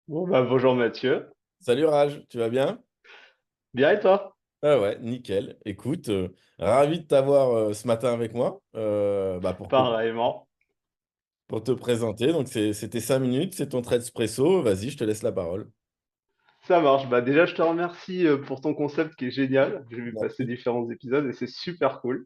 Bon, bah, bonjour Mathieu. Salut Raj, tu vas bien? Bien et toi? Ah ouais, nickel. Écoute, ravi de t'avoir ce matin avec moi Pareillement. pour te présenter. Donc c'était 5 minutes, c'est ton trait espresso. Vas-y, je te laisse la parole. Ça marche. Bah, déjà, je te remercie pour ton concept qui est génial. J'ai vu passer Merci. différents épisodes et c'est super cool.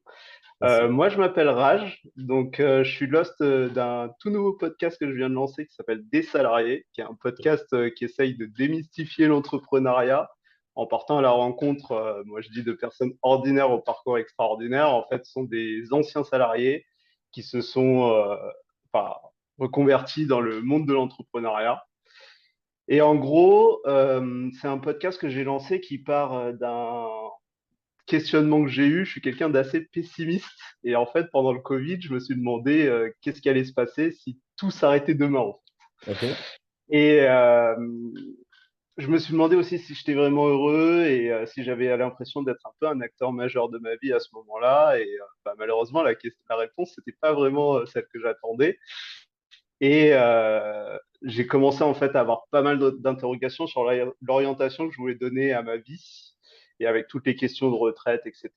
Merci. Moi, je m'appelle Raj. Donc, je suis l'host d'un tout nouveau podcast que je viens de lancer qui s'appelle Des salariés, qui est un podcast qui essaye de démystifier l'entrepreneuriat en partant à la rencontre, moi je dis, de personnes ordinaires au parcours extraordinaire. En fait, ce sont des anciens salariés qui se sont enfin, reconvertis dans le monde de l'entrepreneuriat. Et en gros, c'est un podcast que j'ai lancé qui part d'un questionnement que j'ai eu. Je suis quelqu'un d'assez pessimiste. Et en fait, pendant le Covid, je me suis demandé qu'est-ce qui allait se passer si tout s'arrêtait demain, en fait. Ok. Et je me suis demandé aussi si j'étais vraiment heureux et si j'avais l'impression d'être un peu un acteur majeur de ma vie à ce moment-là. Et bah, malheureusement, la réponse, c'était pas vraiment celle que j'attendais. Et j'ai commencé en fait à avoir pas mal d'interrogations sur l'orientation que je voulais donner à ma vie. Et avec toutes les questions de retraite, etc.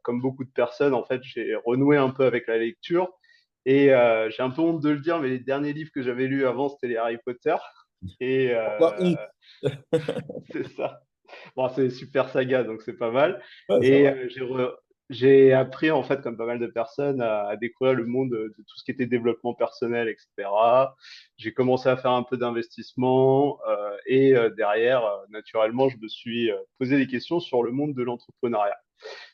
Comme beaucoup de personnes, en fait, j'ai renoué un peu avec la lecture. Et j'ai un peu honte de le dire, mais les derniers livres que j'avais lus avant, c'était les Harry Potter. Et Pourquoi honte? c'est ça. Bon, c'est super saga, donc c'est pas mal. Ouais, ça Et va. j'ai appris, en fait, comme pas mal de personnes, à découvrir le monde de tout ce qui était développement personnel, etc. J'ai commencé à faire un peu d'investissement et derrière, naturellement, je me suis posé des questions sur le monde de l'entrepreneuriat.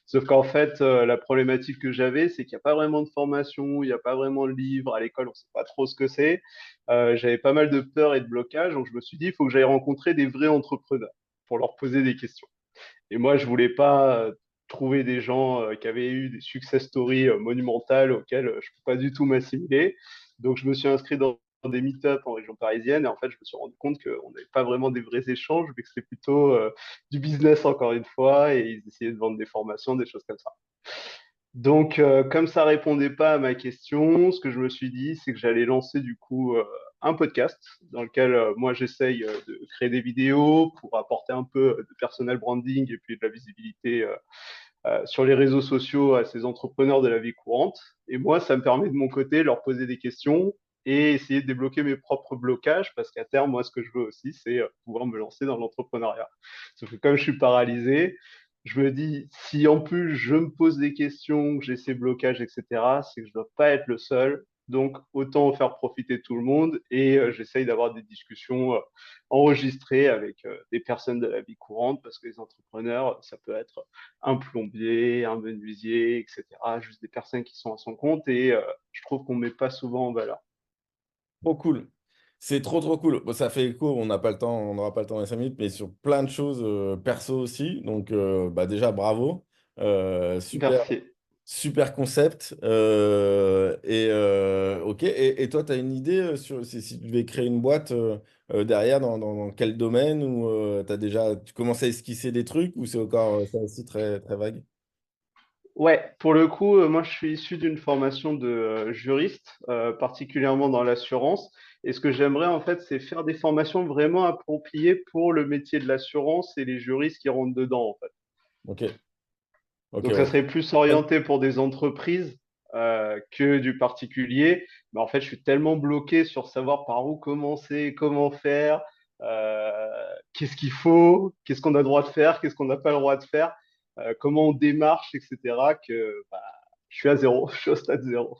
Sauf qu'en fait, la problématique que j'avais, c'est qu'il n'y a pas vraiment de formation, il n'y a pas vraiment de livre. À l'école, on ne sait pas trop ce que c'est. J'avais pas mal de peur et de blocage, donc je me suis dit, il faut que j'aille rencontrer des vrais entrepreneurs pour leur poser des questions. Et moi, je voulais pas trouver des gens qui avaient eu des success stories monumentales auxquelles je peux pas du tout m'assimiler. Donc, je me suis inscrit dans des meet-up en région parisienne et en fait, je me suis rendu compte qu'on n'avait pas vraiment des vrais échanges, mais que c'était plutôt du business encore une fois et ils essayaient de vendre des formations, des choses comme ça. Donc, comme ça répondait pas à ma question, ce que je me suis dit, c'est que j'allais lancer du coup un podcast dans lequel moi j'essaye de créer des vidéos pour apporter un peu de personal branding et puis de la visibilité sur les réseaux sociaux à ces entrepreneurs de la vie courante. Et moi, ça me permet de mon côté de leur poser des questions et essayer de débloquer mes propres blocages parce qu'à terme, moi, ce que je veux aussi, c'est pouvoir me lancer dans l'entrepreneuriat. Sauf que comme je suis paralysé, je me dis, si en plus je me pose des questions, que j'ai ces blocages, etc., c'est que je ne dois pas être le seul. Donc, autant en faire profiter tout le monde et j'essaye d'avoir des discussions enregistrées avec des personnes de la vie courante parce que les entrepreneurs, ça peut être un plombier, un menuisier, etc. Juste des personnes qui sont à son compte et je trouve qu'on ne met pas souvent en valeur. Trop cool. C'est trop trop cool. Bon, ça fait écho, on n'a pas le temps, on n'aura pas le temps dans les 5 minutes, mais sur plein de choses perso aussi. Donc déjà bravo. Super. Merci. Super concept. Ok. Et toi, tu as une idée sur si tu devais créer une boîte derrière, dans quel domaine ou tu commences à esquisser des trucs ou c'est encore ça aussi très, très vague? Ouais, pour le coup, moi je suis issu d'une formation de juriste, particulièrement dans l'assurance. Et ce que j'aimerais en fait, c'est faire des formations vraiment appropriées pour le métier de l'assurance et les juristes qui rentrent dedans en fait. Ok. Ok, Donc, ça ouais. serait plus orienté pour des entreprises que du particulier. Mais en fait, je suis tellement bloqué sur savoir par où commencer, comment faire, qu'est-ce qu'il faut, qu'est-ce qu'on a le droit de faire, qu'est-ce qu'on n'a pas le droit de faire, comment on démarche, etc., que bah, je suis à zéro, je suis au stade zéro.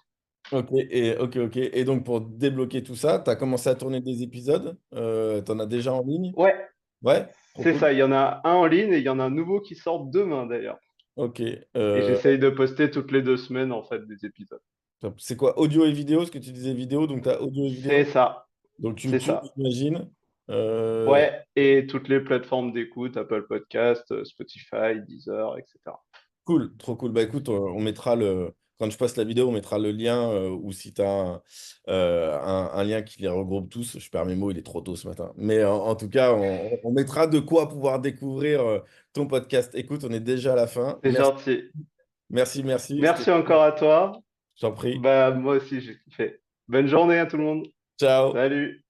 Ok. Et donc, pour débloquer tout ça, tu as commencé à tourner des épisodes. Tu en as déjà en ligne? Ouais, Ouais, trop c'est cool. ça. Il y en a un en ligne et il y en a un nouveau qui sort demain d'ailleurs. Ok. Et j'essaye de poster toutes les 2 semaines en fait des épisodes. Top. C'est quoi, audio et vidéo? Ce que tu disais vidéo, donc tu as audio et C'est vidéo. ça, Donc c'est YouTube, ça. j'imagine. Euh, Ouais, et toutes les plateformes d'écoute, Apple Podcast, Spotify, Deezer, etc. Cool, trop cool. Bah écoute, on mettra quand je poste la vidéo, on mettra le lien ou si tu as un lien qui les regroupe tous. Je perds mes mots, il est trop tôt ce matin. Mais en tout cas, on mettra de quoi pouvoir découvrir ton podcast. Écoute, on est déjà à la fin. C'est Merci, gentil. merci, merci. Merci encore à toi. Je t'en prie. Bah, moi aussi, j'ai kiffé. Bonne journée à tout le monde. Ciao. Salut.